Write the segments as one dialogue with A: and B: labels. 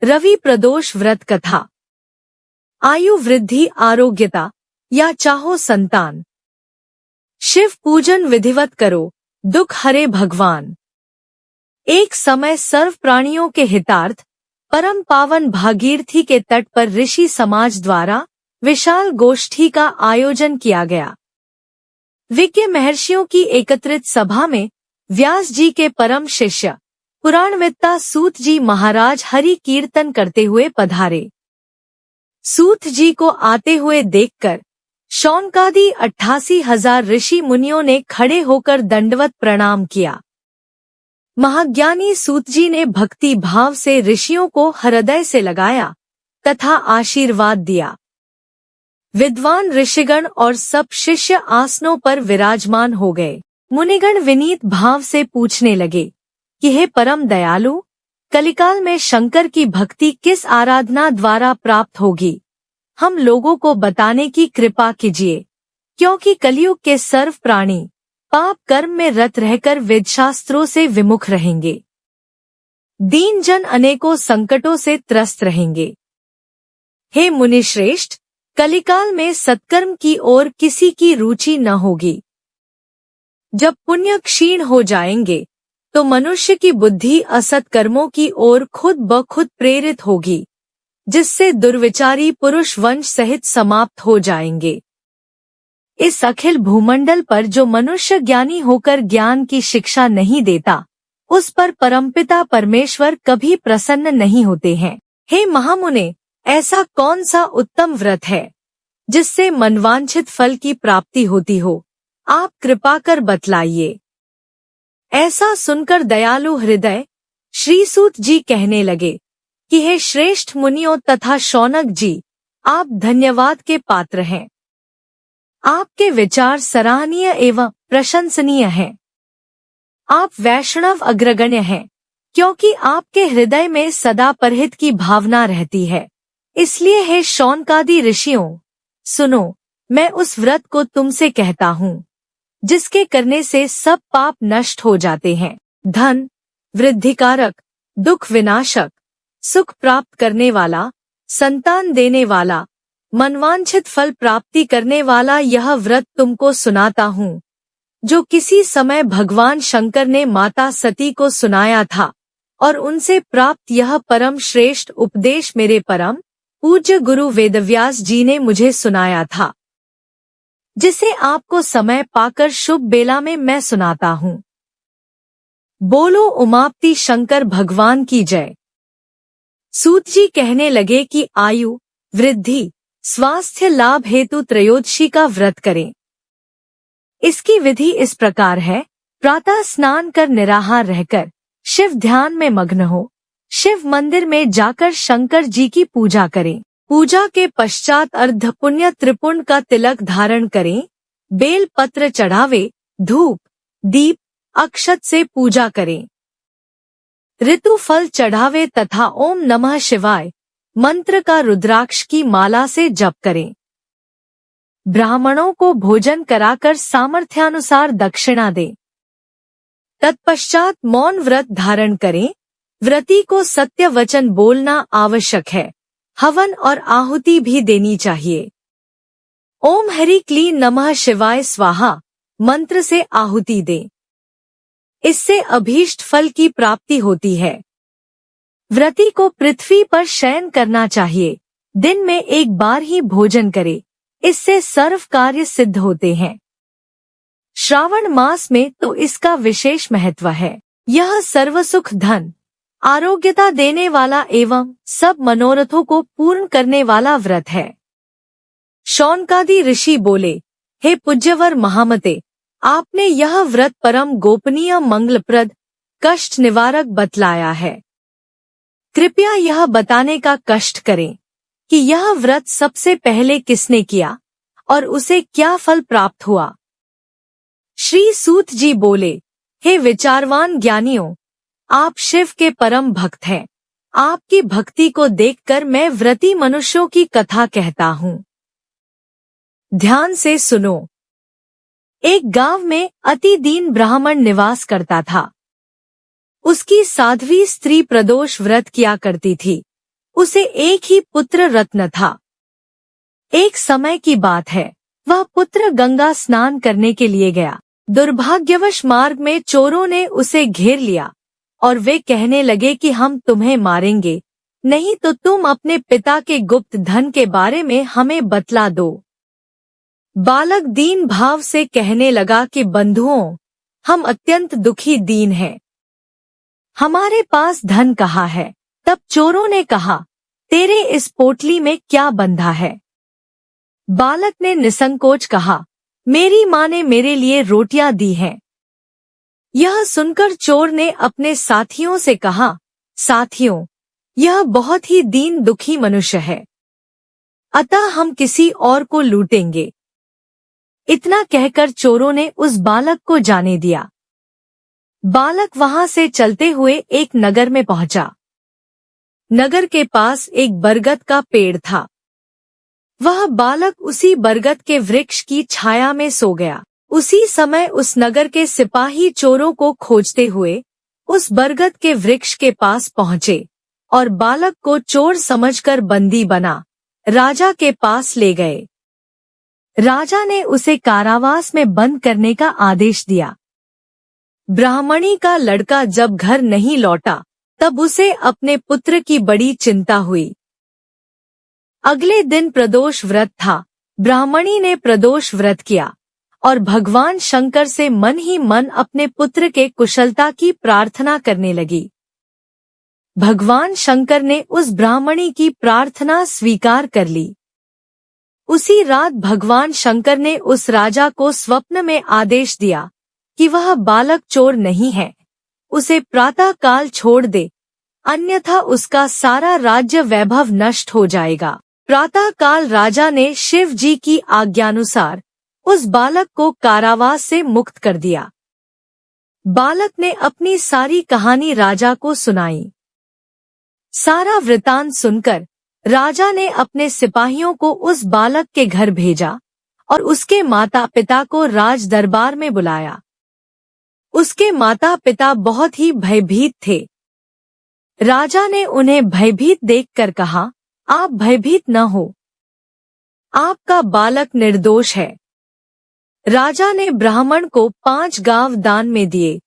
A: रवि प्रदोष व्रत कथा। आयु वृद्धि आरोग्यता या चाहो संतान, शिव पूजन विधिवत करो, दुख हरे भगवान। एक समय सर्व प्राणियों के हितार्थ परम पावन भागीरथी के तट पर ऋषि समाज द्वारा विशाल गोष्ठी का आयोजन किया गया। विज्ञ महर्षियों की एकत्रित सभा में व्यास जी के परम शिष्य पुराणवेत्ता सूत जी महाराज हरि कीर्तन करते हुए पधारे। सूत जी को आते हुए देखकर शौनकादि 88,000 ऋषि मुनियों ने खड़े होकर दंडवत प्रणाम किया। महाज्ञानी सूत जी ने भक्ति भाव से ऋषियों को हृदय से लगाया तथा आशीर्वाद दिया। विद्वान ऋषिगण और सब शिष्य आसनों पर विराजमान हो गए। मुनिगण विनीत भाव से पूछने लगे कि हे परम दयालु, कलिकाल में शंकर की भक्ति किस आराधना द्वारा प्राप्त होगी, हम लोगों को बताने की कृपा कीजिए, क्योंकि कलयुग के सर्व प्राणी पाप कर्म में रत रहकर वेदशास्त्रों से विमुख रहेंगे। दीन जन अनेकों संकटों से त्रस्त रहेंगे। हे मुनिश्रेष्ठ, कलिकाल में सत्कर्म की ओर किसी की रुचि न होगी। जब पुण्य क्षीण हो जाएंगे तो मनुष्य की बुद्धि असत कर्मों की ओर खुद ब खुद प्रेरित होगी, जिससे दुर्विचारी पुरुष वंश सहित समाप्त हो जाएंगे। इस अखिल भूमंडल पर जो मनुष्य ज्ञानी होकर ज्ञान की शिक्षा नहीं देता, उस पर परमपिता परमेश्वर कभी प्रसन्न नहीं होते हैं। हे महामुने, ऐसा कौन सा उत्तम व्रत है जिससे मनवांछित फल की प्राप्ति होती हो, आप कृपा कर बतलाइए। ऐसा सुनकर दयालु हृदय श्री सूत जी कहने लगे कि हे श्रेष्ठ मुनियों तथा शौनक जी, आप धन्यवाद के पात्र हैं। आपके विचार सराहनीय एवं प्रशंसनीय हैं। आप वैष्णव अग्रगण्य हैं, क्योंकि आपके हृदय में सदा परहित की भावना रहती है। इसलिए हे शौनकादि ऋषियों, सुनो, मैं उस व्रत को तुमसे कहता हूँ जिसके करने से सब पाप नष्ट हो जाते हैं। धन वृद्धिकारक, दुख विनाशक, सुख प्राप्त करने वाला, संतान देने वाला, मनवांछित फल प्राप्ति करने वाला यह व्रत तुमको सुनाता हूँ, जो किसी समय भगवान शंकर ने माता सती को सुनाया था और उनसे प्राप्त यह परम श्रेष्ठ उपदेश मेरे परम पूज्य गुरु वेदव्यास जी ने मुझे सुनाया था, जिसे आपको समय पाकर शुभ बेला में मैं सुनाता हूँ। बोलो उमापति शंकर भगवान की जय। सूत जी कहने लगे कि आयु वृद्धि स्वास्थ्य लाभ हेतु त्रयोदशी का व्रत करें। इसकी विधि इस प्रकार है। प्रातः स्नान कर निराहार रहकर शिव ध्यान में मग्न हो, शिव मंदिर में जाकर शंकर जी की पूजा करें। पूजा के पश्चात अर्ध पुण्य त्रिपुंड का तिलक धारण करें, बेल पत्र चढ़ावे, धूप दीप अक्षत से पूजा करें, ऋतु फल चढ़ावे तथा ओम नमः शिवाय मंत्र का रुद्राक्ष की माला से जप करें। ब्राह्मणों को भोजन कराकर सामर्थ्यानुसार दक्षिणा दें। तत्पश्चात मौन व्रत धारण करें। व्रती को सत्य वचन बोलना आवश्यक है। हवन और आहुति भी देनी चाहिए। ओम हरि क्लीं नमः शिवाय स्वाहा मंत्र से आहुति दें। इससे अभीष्ट फल की प्राप्ति होती है। व्रती को पृथ्वी पर शयन करना चाहिए। दिन में एक बार ही भोजन करे, इससे सर्व कार्य सिद्ध होते हैं। श्रावण मास में तो इसका विशेष महत्व है। यह सर्वसुख धन आरोग्यता देने वाला एवं सब मनोरथों को पूर्ण करने वाला व्रत है। शौनकादि ऋषि बोले, हे पूज्यवर महामते, आपने यह व्रत परम गोपनीय मंगलप्रद कष्ट निवारक बतलाया है। कृपया यह बताने का कष्ट करें कि यह व्रत सबसे पहले किसने किया और उसे क्या फल प्राप्त हुआ। श्री सूत जी बोले, हे विचारवान ज्ञानियों, आप शिव के परम भक्त हैं। आपकी भक्ति को देखकर मैं व्रती मनुष्यों की कथा कहता हूँ। ध्यान से सुनो। एक गांव में अति दीन ब्राह्मण निवास करता था। उसकी साध्वी स्त्री प्रदोष व्रत किया करती थी। उसे एक ही पुत्र रत्न था। एक समय की बात है, वह पुत्र गंगा स्नान करने के लिए गया। दुर्भाग्यवश मार्ग में चोरों ने उसे घेर लिया और वे कहने लगे कि हम तुम्हें मारेंगे, नहीं तो तुम अपने पिता के गुप्त धन के बारे में हमें बतला दो। बालक दीन भाव से कहने लगा कि बंधुओं, हम अत्यंत दुखी दीन हैं। हमारे पास धन कहाँ है? तब चोरों ने कहा, तेरे इस पोटली में क्या बंधा है? बालक ने निसंकोच कहा, मेरी माँ ने मेरे लिए रोटियां दी हैं। यह सुनकर चोर ने अपने साथियों से कहा, साथियों, यह बहुत ही दीन दुखी मनुष्य है, अतः हम किसी और को लूटेंगे। इतना कहकर चोरों ने उस बालक को जाने दिया। बालक वहां से चलते हुए एक नगर में पहुंचा। नगर के पास एक बरगद का पेड़ था। वह बालक उसी बरगद के वृक्ष की छाया में सो गया। उसी समय उस नगर के सिपाही चोरों को खोजते हुए उस बरगद के वृक्ष के पास पहुंचे और बालक को चोर समझकर बंदी बना राजा के पास ले गए। राजा ने उसे कारावास में बंद करने का आदेश दिया। ब्राह्मणी का लड़का जब घर नहीं लौटा तब उसे अपने पुत्र की बड़ी चिंता हुई। अगले दिन प्रदोष व्रत था। ब्राह्मणी ने प्रदोष व्रत किया और भगवान शंकर से मन ही मन अपने पुत्र के कुशलता की प्रार्थना करने लगी। भगवान शंकर ने उस ब्राह्मणी की प्रार्थना स्वीकार कर ली। उसी रात भगवान शंकर ने उस राजा को स्वप्न में आदेश दिया कि वह बालक चोर नहीं है, उसे प्रातः काल छोड़ दे, अन्यथा उसका सारा राज्य वैभव नष्ट हो जाएगा। प्रातः काल राजा ने शिव जी की आज्ञानुसार उस बालक को कारावास से मुक्त कर दिया। बालक ने अपनी सारी कहानी राजा को सुनाई। सारा वृतांत सुनकर राजा ने अपने सिपाहियों को उस बालक के घर भेजा और उसके माता पिता को राज दरबार में बुलाया। उसके माता पिता बहुत ही भयभीत थे। राजा ने उन्हें भयभीत देखकर कहा, आप भयभीत न हो, आपका बालक निर्दोष है। राजा ने ब्राह्मण को 5 गांव दान में दिए,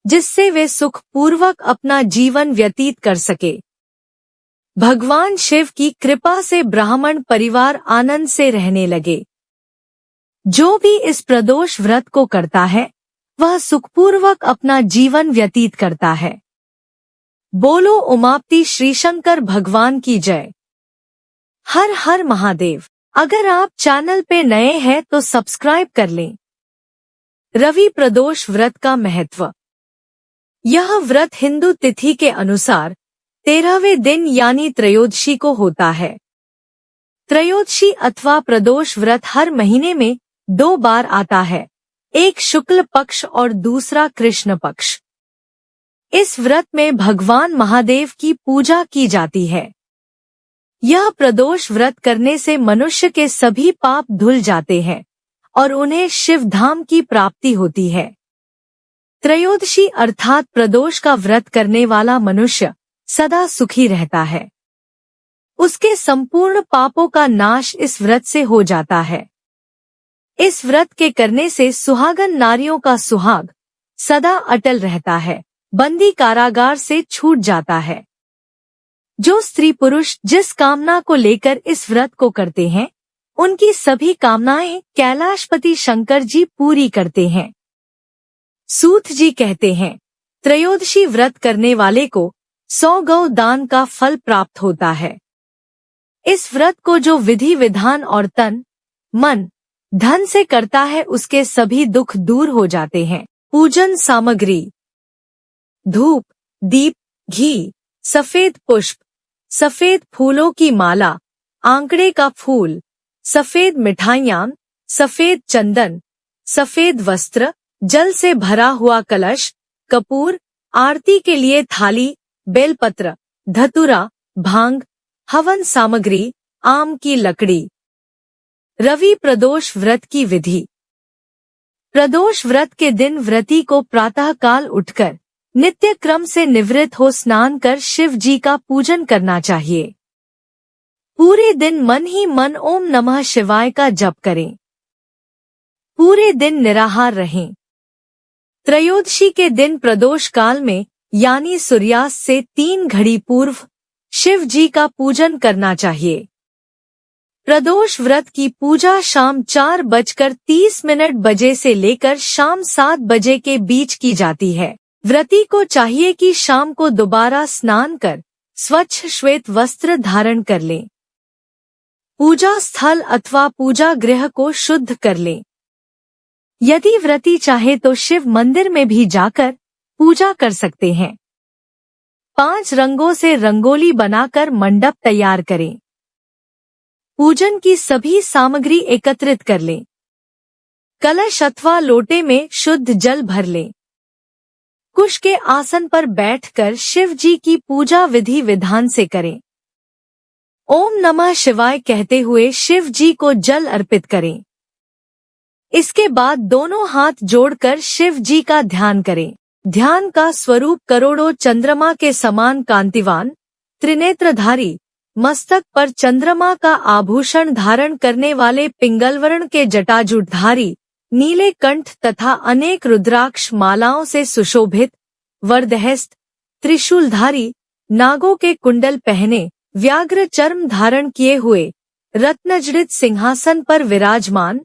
A: जिससे वे सुखपूर्वक अपना जीवन व्यतीत कर सके। भगवान शिव की कृपा से ब्राह्मण परिवार आनंद से रहने लगे। जो भी इस प्रदोष व्रत को करता है वह सुखपूर्वक अपना जीवन व्यतीत करता है। बोलो उमापति श्री शंकर भगवान की जय। हर हर महादेव। अगर आप चैनल पे नए हैं तो सब्सक्राइब कर लें। रवि प्रदोष व्रत का महत्व। यह व्रत हिंदू तिथि के अनुसार 13वें दिन यानी त्रयोदशी को होता है। त्रयोदशी अथवा प्रदोष व्रत हर महीने में 2 बार आता है, एक शुक्ल पक्ष और दूसरा कृष्ण पक्ष। इस व्रत में भगवान महादेव की पूजा की जाती है। यह प्रदोष व्रत करने से मनुष्य के सभी पाप धुल जाते हैं और उन्हें शिव धाम की प्राप्ति होती है। त्रयोदशी अर्थात प्रदोष का व्रत करने वाला मनुष्य सदा सुखी रहता है। उसके संपूर्ण पापों का नाश इस व्रत से हो जाता है। इस व्रत के करने से सुहागन नारियों का सुहाग सदा अटल रहता है, बंदी कारागार से छूट जाता है। जो स्त्री पुरुष जिस कामना को लेकर इस व्रत को करते हैं, उनकी सभी कामनाएं कैलाशपति शंकर जी पूरी करते हैं। सूत जी कहते हैं, त्रयोदशी व्रत करने वाले को 100 गौ दान का फल प्राप्त होता है। इस व्रत को जो विधि विधान और तन, मन, धन से करता है उसके सभी दुख दूर हो जाते हैं। पूजन सामग्री: धूप, दीप, घी, सफेद पुष्प, सफेद फूलों की माला, आंकड़े का फूल, सफेद मिठाइयाँ, सफेद चंदन, सफेद वस्त्र, जल से भरा हुआ कलश, कपूर, आरती के लिए थाली, बेलपत्र, धतूरा, भांग, हवन सामग्री, आम की लकड़ी। रवि प्रदोष व्रत की विधि। प्रदोष व्रत के दिन व्रती को प्रातः काल उठकर नित्य क्रम से निवृत्त हो स्नान कर शिव जी का पूजन करना चाहिए। पूरे दिन मन ही मन ओम नमः शिवाय का जप करें। पूरे दिन निराहार रहें। त्रयोदशी के दिन प्रदोष काल में यानी सूर्यास्त से 3 घड़ी पूर्व शिव जी का पूजन करना चाहिए। प्रदोष व्रत की पूजा शाम 4:30 बजे से लेकर शाम 7 बजे के बीच की जाती है। व्रती को चाहिए कि शाम को दोबारा स्नान कर स्वच्छ श्वेत वस्त्र धारण कर लें। पूजा स्थल अथवा पूजा गृह को शुद्ध कर लें। यदि व्रती चाहे तो शिव मंदिर में भी जाकर पूजा कर सकते हैं। 5 रंगों से रंगोली बनाकर मंडप तैयार करें। पूजन की सभी सामग्री एकत्रित कर लें। कलश अथवा लोटे में शुद्ध जल भर लें। कुश के आसन पर बैठकर शिव जी की पूजा विधि विधान से करें। ओम नमः शिवाय कहते हुए शिव जी को जल अर्पित करें। इसके बाद दोनों हाथ जोड़कर शिव जी का ध्यान करें। ध्यान का स्वरूप करोड़ों चंद्रमा के समान कांतिवान, त्रिनेत्रधारी, मस्तक पर चंद्रमा का आभूषण धारण करने वाले पिंगलवर्ण के जटाजूटधारी, नीले कंठ तथा अनेक रुद्राक्ष मालाओं से सुशोभित, वरदहस्त, त्रिशूलधारी, नागों के कुंडल पहने, व्याघ्र चर्म धारण किए हुए, रत्नजड़ित सिंहासन पर विराजमान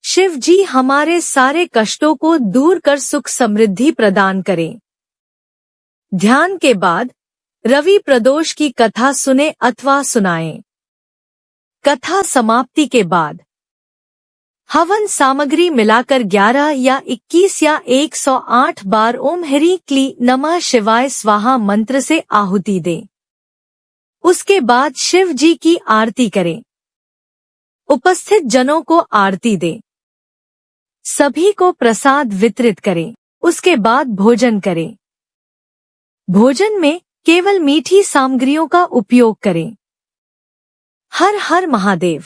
A: शिव जी हमारे सारे कष्टों को दूर कर सुख समृद्धि प्रदान करें। ध्यान के बाद रवि प्रदोष की कथा सुने अथवा सुनाएं। कथा समाप्ति के बाद हवन सामग्री मिलाकर 11 या 21 या 108 बार ओम ह्रीं क्लीं नमः शिवाय स्वाहा मंत्र से आहुति दें। उसके बाद शिव जी की आरती करें। उपस्थित जनों को आरती दें। सभी को प्रसाद वितरित करें। उसके बाद भोजन करें। भोजन में केवल मीठी सामग्रियों का उपयोग करें। हर हर महादेव।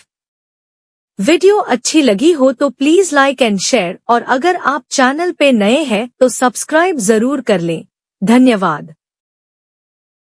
A: वीडियो अच्छी लगी हो तो प्लीज लाइक एंड शेयर और अगर आप चैनल पे नए हैं तो सब्सक्राइब जरूर कर लें। धन्यवाद।